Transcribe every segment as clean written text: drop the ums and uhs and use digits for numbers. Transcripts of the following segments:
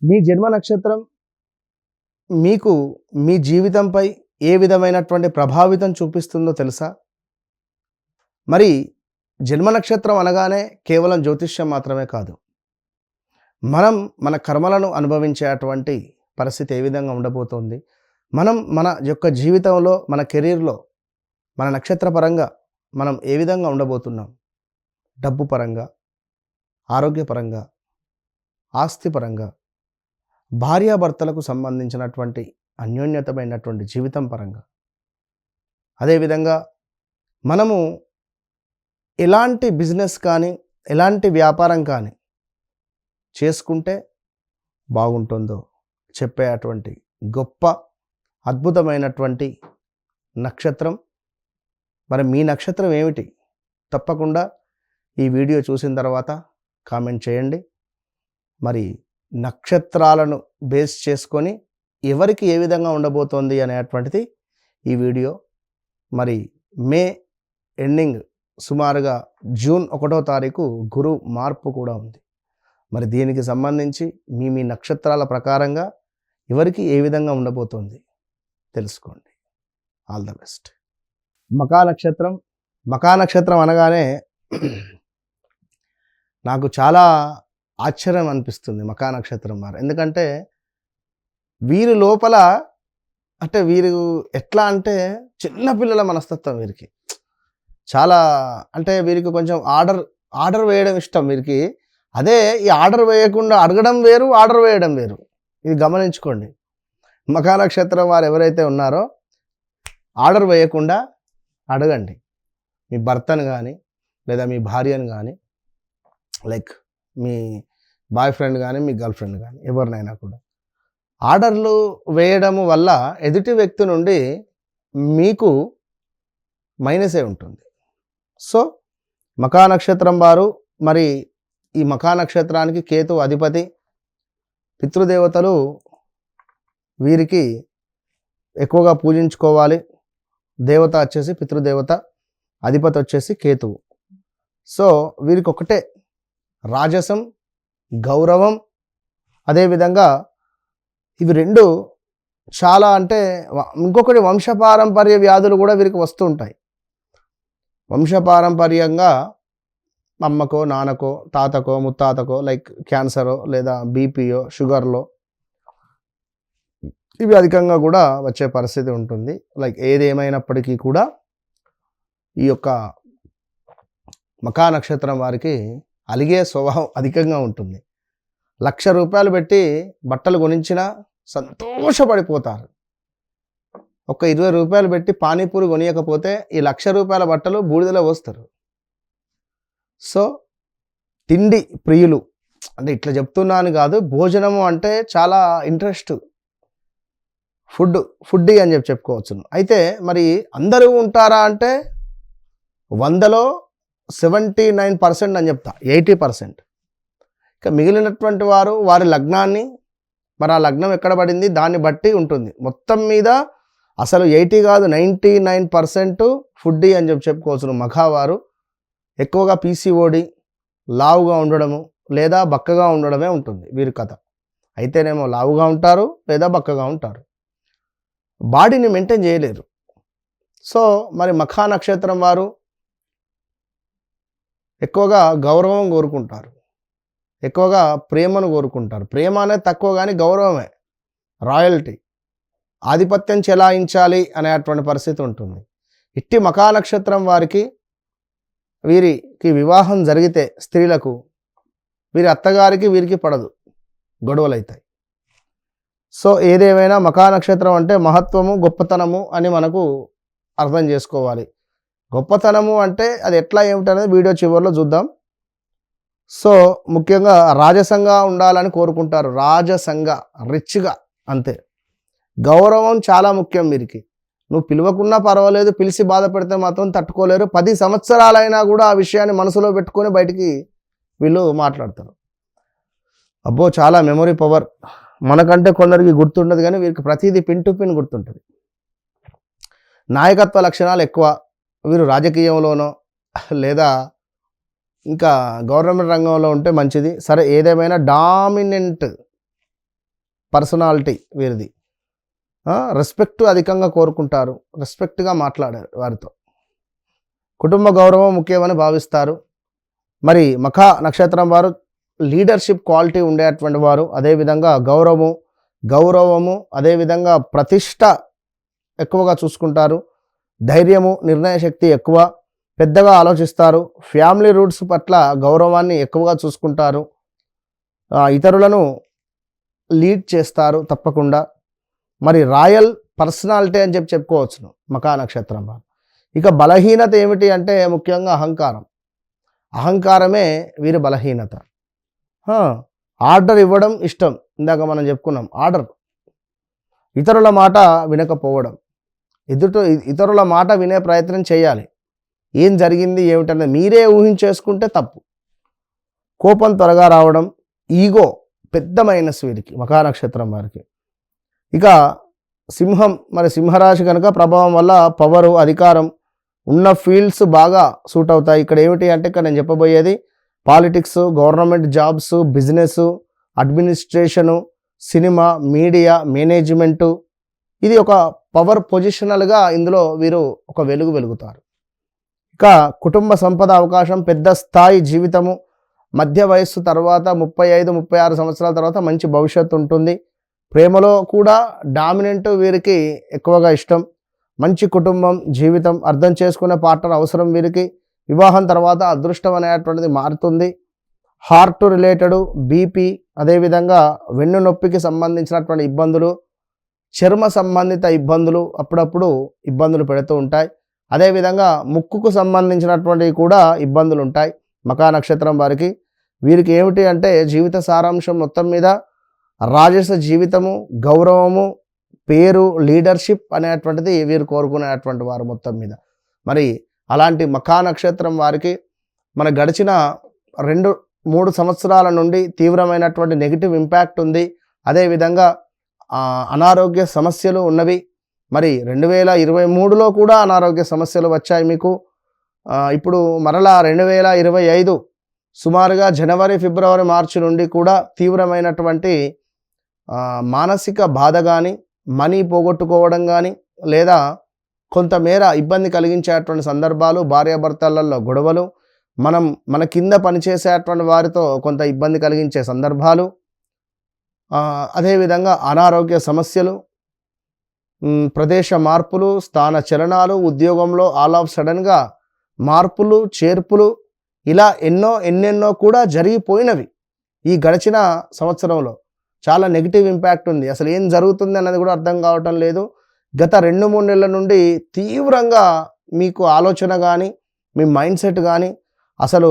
మీ జన్మ నక్షత్రం మీకు మీ జీవితంపై ఏ విధమైనటువంటి ప్రభావితం చూపిస్తుందో తెలుసా? మరి జన్మ నక్షత్రం అనగానే కేవలం జ్యోతిష్యం మాత్రమే కాదు. మనం మన కర్మలను అనుభవించేటువంటి పరిస్థితి ఏ విధంగా ఉండబోతోంది? మనం మన యొక్క జీవితంలో, మన కెరీర్‌లో, మన నక్షత్ర పరంగా మనం ఏ విధంగా ఉండబోతున్నాం? డబ్బు పరంగా, ఆరోగ్యపరంగా, ఆస్తి పరంగా, భార్యాభర్తలకు సంబంధించినటువంటి అన్యోన్యతమైనటువంటి జీవితం పరంగా, అదేవిధంగా మనము ఎలాంటి బిజినెస్ కానీ, ఎలాంటి వ్యాపారం కానీ చేసుకుంటే బాగుంటుందో చెప్పేటువంటి గొప్ప అద్భుతమైనటువంటి నక్షత్రం. మరి మీ నక్షత్రం ఏమిటి? తప్పకుండా ఈ వీడియో చూసిన తర్వాత కామెంట్ చేయండి. మరి నక్షత్రాలను బేస్ చేసుకొని ఎవరికి ఏ విధంగా ఉండబోతోంది అనేటువంటిది ఈ వీడియో. మరి మే ఎండింగ్ సుమారుగా జూన్ 1వ తారీఖు గురు మార్పు కూడా ఉంది. మరి దీనికి సంబంధించి మీ నక్షత్రాల ప్రకారంగా ఎవరికి ఏ విధంగా ఉండబోతోంది తెలుసుకోండి. All the best. మకా నక్షత్రం. మకా నక్షత్రం అనగానే నాకు చాలా ఆశ్చర్యం అనిపిస్తుంది మకా నక్షత్రం వారు. ఎందుకంటే వీరి లోపల అంటే వీరు ఎట్లా అంటే చిన్నపిల్లల మనస్తత్వం వీరికి. చాలా అంటే వీరికి కొంచెం ఆర్డర్ వేయడం ఇష్టం వీరికి. అదే ఈ ఆర్డర్ వేయకుండా అడగడం వేరు, ఆర్డర్ వేయడం వేరు. ఇది గమనించుకోండి. మకా నక్షత్రం వారు ఎవరైతే ఉన్నారో ఆర్డర్ వేయకుండా అడగండి. మీ భర్తను కానీ, లేదా మీ భార్యను కానీ, లైక్ మీ బాయ్ ఫ్రెండ్ కానీ, మీ గర్ల్ ఫ్రెండ్ కానీ, ఎవరినైనా కూడా ఆర్డర్లు వేయడము వల్ల ఎదుటి వ్యక్తి నుండి మీకు మైనసే ఉంటుంది. సో మకా నక్షత్రం వారు, మరి ఈ మకా నక్షత్రానికి కేతు అధిపతి. పితృదేవతలు వీరికి ఎక్కువగా పూజించుకోవాలి. దేవత వచ్చేసి పితృదేవత, అధిపతి వచ్చేసి కేతువు. సో వీరికి ఒకటే రాజసం, గౌరవం. అదేవిధంగా ఇవి రెండు చాలా అంటే ఇంకొకటి వంశపారంపర్య వ్యాధులు కూడా వీరికి వస్తూ ఉంటాయి. వంశపారంపర్యంగా అమ్మకో, నాన్నకో, తాతకో, ముత్తాతకో లైక్ క్యాన్సరో లేదా బీపీయో, షుగర్లో ఇవి అధికంగా కూడా వచ్చే పరిస్థితి ఉంటుంది. లైక్ ఏది ఏమైనప్పటికీ కూడా ఈ యొక్క మకా నక్షత్రం వారికి అలిగే స్వభావం అధికంగా ఉంటుంది. 1,00,000 రూపాయలు పెట్టి బట్టలు కొనించినా సంతోషపడిపోతారు. ఒక 20 రూపాయలు పెట్టి పానీపూరి కొనియకపోతే ఈ 1,00,000 రూపాయల బట్టలు బూడిదలో పోస్తారు. సో తిండి ప్రియులు అంటే ఇట్లా చెప్తున్నాను కాదు, భోజనము అంటే చాలా ఇంట్రెస్ట్, ఫుడ్డీ అని చెప్పుకోవచ్చు. అయితే మరి అందరూ ఉంటారా అంటే 100లో 79% అని చెప్తా, 80%. ఇక మిగిలినటువంటి వారు వారి లగ్నాన్ని, మరి ఆ లగ్నం ఎక్కడ పడింది దాన్ని బట్టి ఉంటుంది. మొత్తం మీద అసలు 80 కాదు 99% ఫుడ్డీ అని చెప్పుకోవచ్చు. మగవారు ఎక్కువగా పీసీఓడి, లావుగా ఉండడము లేదా బక్కగా ఉండడమే ఉంటుంది వీరి కథ. అయితేనేమో లావుగా ఉంటారు లేదా బక్కగా ఉంటారు, బాడీని మెయింటైన్ చేయలేరు. సో మరి మఖా నక్షత్రం వారు ఎక్కువగా గౌరవం కోరుకుంటారు, ఎక్కువగా ప్రేమను కోరుకుంటారు. ప్రేమ అనేది తక్కువ కానీ గౌరవమే, రాయల్టీ, ఆధిపత్యం చెలాయించాలి అనేటువంటి పరిస్థితి ఉంటుంది. ఇట్టి మఖా నక్షత్రం వారికి వీరికి వివాహం జరిగితే స్త్రీలకు వీరి అత్తగారికి వీరికి పడదు, గొడవలు అవుతాయి. సో ఏదేమైనా మఖా నక్షత్రం అంటే మహత్వము, గొప్పతనము అని మనకు అర్థం చేసుకోవాలి. గొప్పతనము అంటే అది ఎట్లా ఏమిటనేది వీడియో చివరిలో చూద్దాం. సో ముఖ్యంగా రాజసంగా ఉండాలని కోరుకుంటారు, రాజసంగా, రిచ్గా, అంతే. గౌరవం చాలా ముఖ్యం వీరికి. నువ్వు పిలవకున్నా పర్వాలేదు, పిలిచి బాధ పెడితే మాత్రం తట్టుకోలేరు. 10 సంవత్సరాలైనా కూడా ఆ విషయాన్ని మనసులో పెట్టుకొని బయటికి వీళ్ళు మాట్లాడతారు. అబ్బో చాలా మెమొరీ పవర్. మనకంటే కొందరికి గుర్తుండదు కానీ వీరికి ప్రతిదీ పిన్ టు పిన్ గుర్తుంటుంది. నాయకత్వ లక్షణాలు ఎక్కువ. వీరు రాజకీయంలోనో లేదా ఇంకా గవర్నమెంట్ రంగంలో ఉంటే మంచిది. సరే ఏదేమైనా డామినెంట్ పర్సనాలిటీ వీరిది. రెస్పెక్ట్ అధికంగా కోరుకుంటారు, రెస్పెక్ట్గా మాట్లాడారు వారితో. కుటుంబ గౌరవం ముఖ్యమని భావిస్తారు. మరి మఖ నక్షత్రం వారు లీడర్షిప్ క్వాలిటీ ఉండేటువంటి వారు. అదేవిధంగా గౌరవము అదేవిధంగా ప్రతిష్ట ఎక్కువగా చూసుకుంటారు. ధైర్యము, నిర్ణయ శక్తి ఎక్కువ, పెద్దగా ఆలోచిస్తారు. ఫ్యామిలీ రూట్స్ పట్ల గౌరవాన్ని ఎక్కువగా చూసుకుంటారు. ఇతరులను లీడ్ చేస్తారు తప్పకుండా. మరి రాయల్ పర్సనాలిటీ అని చెప్పుకోవచ్చును మఖా నక్షత్రం వారు. ఇక బలహీనత ఏమిటి అంటే ముఖ్యంగా అహంకారమే వీరి బలహీనత. ఆర్డర్ ఇవ్వడం ఇష్టం, ఇందాక మనం చెప్పుకున్నాం ఆర్డర్. ఇతరుల మాట వినకపోవడం, ఇతరుల మాట వినే ప్రయత్నం చేయాలి. ఏం జరిగింది ఏమిటనేది మీరే ఊహించేసుకుంటే తప్పు. కోపం త్వరగా రావడం, ఈగో పెద్ద మైనస్ వీరికి మఖా నక్షత్రం వారికి. ఇక సింహం, మరి సింహరాశి కనుక ప్రభావం వల్ల పవరు, అధికారం ఉన్న ఫీల్డ్స్ బాగా సూట్ అవుతాయి. ఇక్కడ ఏమిటి అంటే ఇక్కడ నేను చెప్పబోయేది politics, government jobs, business, administration, cinema, media, management. ఇది ఒక పవర్ పొజిషనల్గా ఇందులో వీరు ఒక వెలుగుతారు. ఇక కుటుంబ సంపద అవకాశం, పెద్ద స్థాయి జీవితము, మధ్య వయస్సు తర్వాత 35-36 సంవత్సరాల తర్వాత మంచి భవిష్యత్తు ఉంటుంది. ప్రేమలో కూడా డామినెంట్ వీరికి ఎక్కువగా ఇష్టం. మంచి కుటుంబం, జీవితం, అర్థం చేసుకునే పార్ట్నర్ అవసరం వీరికి. వివాహం తర్వాత అదృష్టం అనేటువంటిది మారుతుంది. హార్ట్ రిలేటెడ్, బీపీ, అదేవిధంగా వెన్ను నొప్పికి సంబంధించినటువంటి ఇబ్బందులు, చర్మ సంబంధిత ఇబ్బందులు అప్పుడప్పుడు ఇబ్బందులు పెడుతూ ఉంటాయి. అదేవిధంగా ముక్కుకు సంబంధించినటువంటివి కూడా ఇబ్బందులు ఉంటాయి మఖా నక్షత్రం వారికి. వీరికి ఏమిటి అంటే జీవిత సారాంశం మొత్తం మీద రాజస జీవితము, గౌరవము, పేరు, లీడర్షిప్ అనేటువంటిది వీరు కోరుకునేటువంటి వారు మొత్తం మీద. మరి అలాంటి మఖా నక్షత్రం వారికి మన గడిచిన 2-3 సంవత్సరాల నుండి తీవ్రమైనటువంటి నెగిటివ్ ఇంపాక్ట్ ఉంది. అదేవిధంగా అనారోగ్య సమస్యలు ఉన్నవి. మరి 2023లో కూడా అనారోగ్య సమస్యలు వచ్చాయి మీకు. ఇప్పుడు మరలా 2025 సుమారుగా జనవరి, ఫిబ్రవరి, మార్చి నుండి కూడా తీవ్రమైనటువంటి మానసిక బాధ కానీ, మనీ పోగొట్టుకోవడం కానీ, లేదా కొంతమేర ఇబ్బంది కలిగించేటువంటి సందర్భాలు, భార్యాభర్తలలో గొడవలు, మన కింద పనిచేసేటువంటి వారితో కొంత ఇబ్బంది కలిగించే సందర్భాలు, అదేవిధంగా అనారోగ్య సమస్యలు, ప్రదేశ మార్పులు, స్థాన చలనాలు, ఉద్యోగంలో ఆల్ ఆఫ్ సడన్గా మార్పులు, చేర్పులు, ఇలా ఎన్నెన్నో కూడా జరిగిపోయినవి ఈ గడిచిన సంవత్సరంలో. చాలా నెగిటివ్ ఇంపాక్ట్ ఉంది. అసలు ఏం జరుగుతుంది అన్నది కూడా అర్థం కావటం లేదు. గత 2-3 నెలల నుండి తీవ్రంగా మీకు ఆలోచన కానీ, మీ మైండ్ సెట్ కానీ, అసలు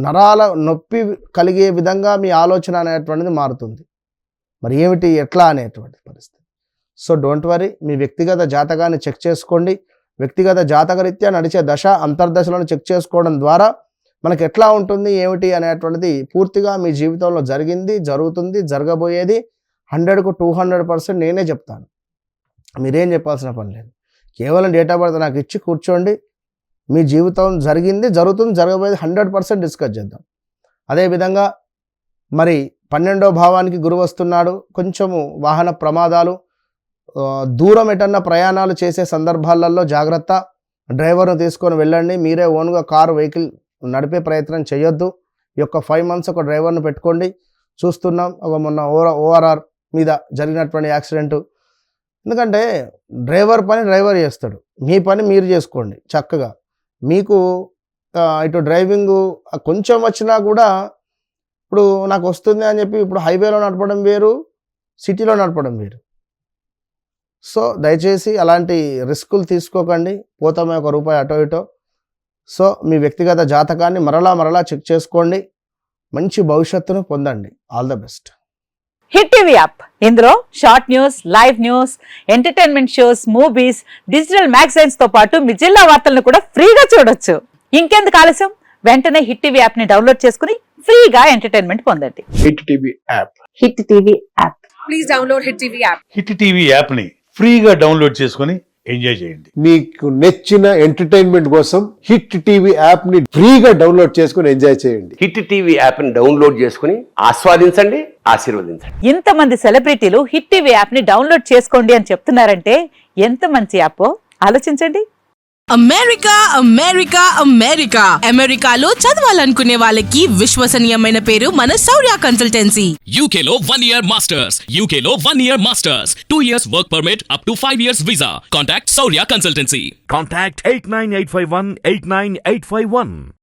నరాల నొప్పి కలిగే విధంగా మీ ఆలోచన అనేటువంటిది మారుతుంది. మరి ఏమిటి, ఎట్లా అనేటువంటి పరిస్థితి. సో డోంట్ వరీ, మీ వ్యక్తిగత జాతకాన్ని చెక్ చేసుకోండి. వ్యక్తిగత జాతకరీత్యా నడిచే దశ అంతర్దశలను చెక్ చేసుకోవడం ద్వారా మనకు ఎట్లా ఉంటుంది ఏమిటి అనేటువంటిది పూర్తిగా మీ జీవితంలో జరిగింది, జరుగుతుంది, జరగబోయేది 100కు 200% నేనే చెప్తాను. మీరేం చెప్పాల్సిన పని లేదు. కేవలం డేట్ ఆఫ్ బర్త్ నాకు ఇచ్చి కూర్చోండి. మీ జీవితం జరిగింది, జరుగుతుంది, జరగబోయేది 100% డిస్కస్ చేద్దాం. అదేవిధంగా మరి 12వ భావానికి గురువు వస్తున్నాడు. కొంచెము వాహన ప్రమాదాలు, దూరం ఎటన్నా ప్రయాణాలు చేసే సందర్భాలలో జాగ్రత్త. డ్రైవర్ను తీసుకొని వెళ్ళండి. మీరే ఓన్గా కారు, వెహికల్ నడిపే ప్రయత్నం చేయొద్దు. ఈ యొక్క 5 months ఒక డ్రైవర్ను పెట్టుకోండి. చూస్తున్నాం ఒక మొన్న ఓఆర్ఆర్ మీద జరిగినటువంటి యాక్సిడెంట్. ఎందుకంటే డ్రైవర్ పని డ్రైవర్ చేస్తాడు, మీ పని మీరు చేసుకోండి చక్కగా. మీకు ఇటు డ్రైవింగు కొంచెం వచ్చినా కూడా ఇప్పుడు నాకు వస్తుంది అని చెప్పి ఇప్పుడు హైవేలో నడపడం వేరు, సిటీలో నడపడం వేరు. సో దయచేసి అలాంటి రిస్కులు తీసుకోకండి. పోతామే ₹1 అటో ఇటో. సో మీ వ్యక్తిగత జాతకాన్ని మరలా చెక్ చేసుకోండి. మంచి భవిష్యత్తును పొందండి. All the best. Hit TV app, ఇందులో short news, live news, entertainment shows, movies, digital magazines తో పాటు మీ జిల్లా వార్తలను కూడా ఫ్రీగా చూడొచ్చు. ఇంకెందుకు ఆలస్యం, వెంటనే హిట్ టీవీ యాప్ ని డౌన్లోడ్ చేసుకుని ఫ్రీగా ఎంటర్టైన్మెంట్ పొందండి. Hit TV app. Hit TV app. Please download hit TV app. Hit TV app ని ఫ్రీగా డౌన్లోడ్ చేసుకొని ఎంజాయ్ చేయండి. మీకు నచ్చిన ఎంటర్టైన్మెంట్ కోసం హిట్ టీవీ యాప్ ని ఫ్రీగా డౌన్లోడ్ చేసుకొని ఎంజాయ్ చేయండి. హిట్ టీవీ యాప్ ని డౌన్లోడ్ చేసుకుని ఆస్వాదించండి, ఆశీర్వదించండి. ఇంతమంది సెలబ్రిటీలు హిట్ టీవీ యాప్ ని డౌన్లోడ్ చేసుకోండి అని చెప్తున్నారంటే ఎంత మంచి యాప్ ఆలోచించండి. అమెరికా అమెరికా అమెరికా అమెరికాలో చదవాలనుకునే వాళ్ళకి విశ్వసనీయమైన పేరు మన శౌర్య consultancy. UK Law 1 Year Masters. UK Law 1 Year Masters. 2 years work permit up to 5 years visa. Contact Saurya Consultancy. Contact 89851 89851.